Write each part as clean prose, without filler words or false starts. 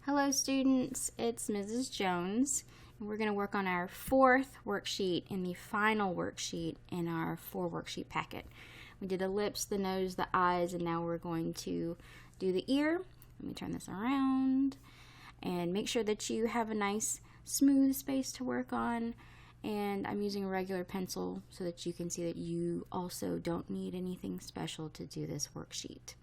Hello students, it's Mrs. Jones, and we're going to work on our fourth worksheet and the final worksheet in our 4-worksheet packet. We did the lips, the nose, the eyes, and now we're going to do the ear. Let me turn this around and make sure that you have a nice smooth space to work on. And I'm using a regular pencil so that you can see that you also don't need anything special to do this worksheet.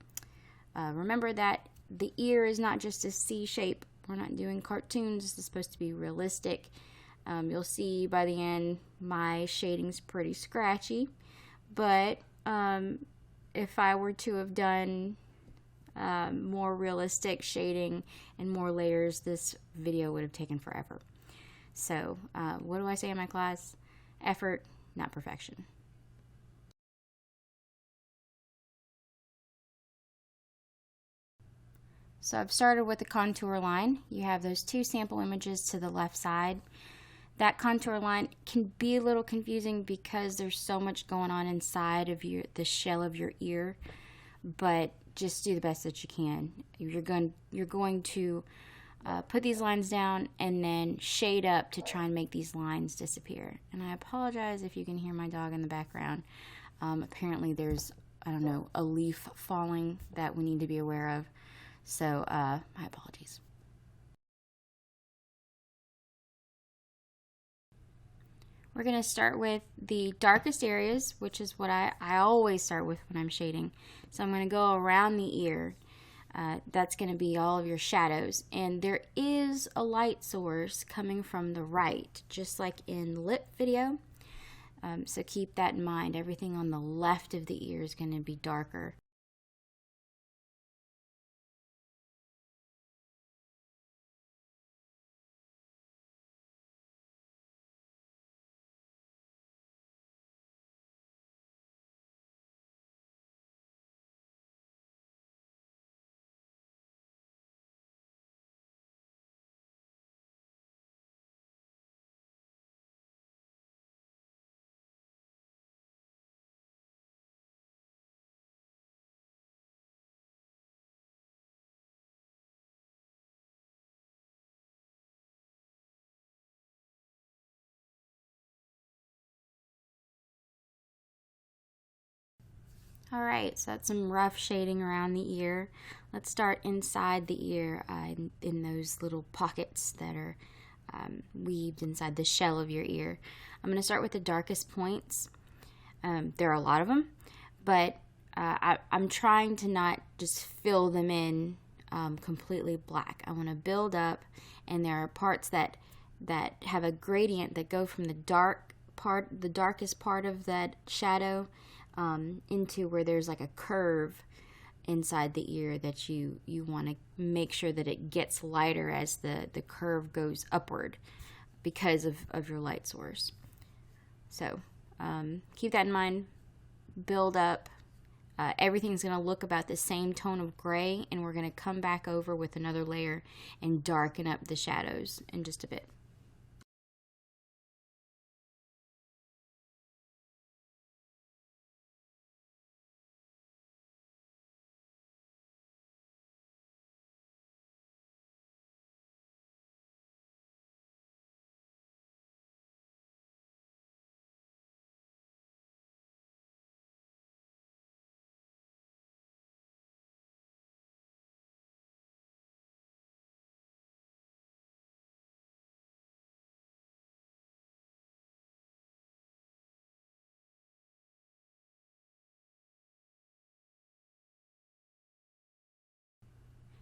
Remember that the ear is not just a C shape. We're not doing cartoons. This is supposed to be realistic. You'll see by the end my shading's pretty scratchy, but if I were to have done more realistic shading and more layers, this video would have taken forever. So what do I say in my class? Effort, not perfection. So I've started with the contour line. You have those 2 sample images to the left side. That contour line can be a little confusing because there's so much going on inside of the shell of your ear, but just do the best that you can. You're going to put these lines down and then shade up to try and make these lines disappear. And I apologize if you can hear my dog in the background. Apparently there's, I don't know, a leaf falling that we need to be aware of. So, my apologies. We're going to start with the darkest areas, which is what I always start with when I'm shading. So I'm going to go around the ear. That's going to be all of your shadows. And there is a light source coming from the right, just like in the lip video. So keep that in mind. Everything on the left of the ear is going to be darker. Alright, so that's some rough shading around the ear. Let's start inside the ear in those little pockets that are weaved inside the shell of your ear. I'm going to start with the darkest points. There are a lot of them, but I'm trying to not just fill them in completely black. I want to build up, and there are parts that have a gradient that go from the darkest part of that shadow into where there's like a curve inside the ear that you want to make sure that it gets lighter as the curve goes upward because of your light source. So keep that in mind. Build up. Everything's going to look about the same tone of gray, and we're going to come back over with another layer and darken up the shadows in just a bit.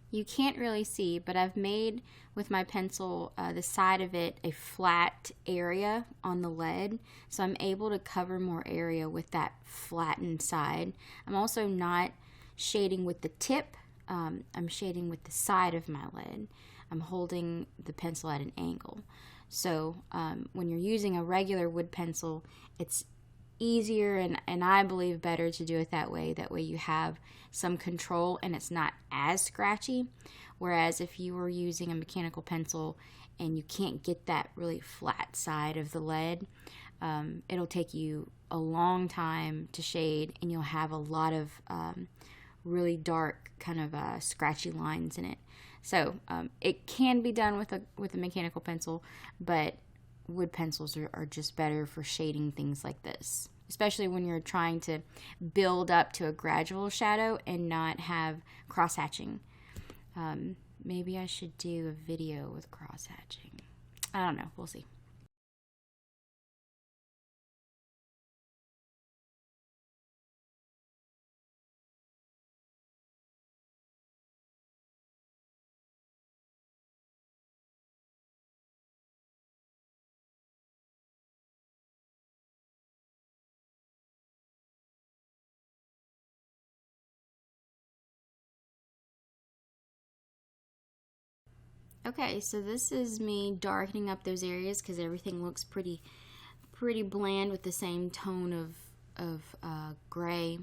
You can't really see, but I've made with my pencil the side of it a flat area on the lead, so I'm able to cover more area with that flattened side. I'm also not shading with the tip, I'm shading with the side of my lead. I'm holding the pencil at an angle. So when you're using a regular wood pencil, it's easier and I believe better to do it that way. That way you have some control and it's not as scratchy. Whereas if you were using a mechanical pencil and you can't get that really flat side of the lead, it'll take you a long time to shade and you'll have a lot of really dark kind of scratchy lines in it. So it can be done with a mechanical pencil, but wood pencils are just better for shading things like this, especially when you're trying to build up to a gradual shadow and not have cross-hatching. Maybe I should do a video with cross-hatching. I don't know. We'll see. Okay, so this is me darkening up those areas because everything looks pretty bland with the same tone of gray.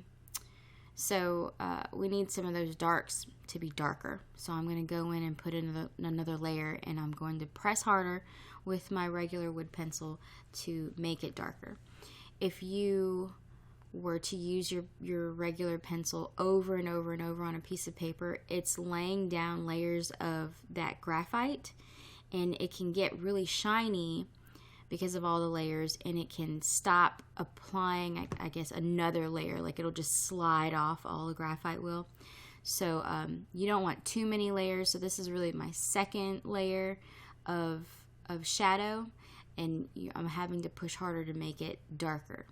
So we need some of those darks to be darker. So I'm going to go in and put in another layer, and I'm going to press harder with my regular wood pencil to make it darker. If you were to use your regular pencil over and over and over on a piece of paper, it's laying down layers of that graphite, and it can get really shiny because of all the layers, and it can stop applying, I guess, another layer. Like it'll just slide off, all the graphite will. So you don't want too many layers. So this is really my second layer of shadow, and I'm having to push harder to make it darker.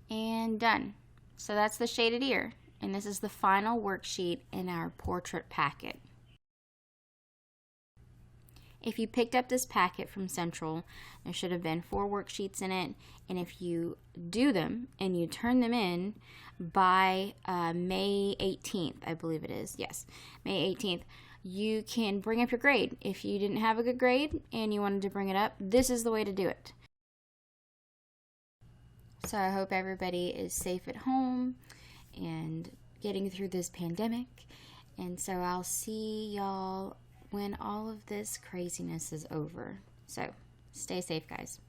And done. So that's the shaded ear, and this is the final worksheet in our portrait packet. If you picked up this packet from Central, there should have been 4 worksheets in it, and if you do them and you turn them in by May 18th, I believe it is, yes, May 18th, you can bring up your grade. If you didn't have a good grade and you wanted to bring it up, this is the way to do it. So I hope everybody is safe at home and getting through this pandemic. And so I'll see y'all when all of this craziness is over. So stay safe, guys.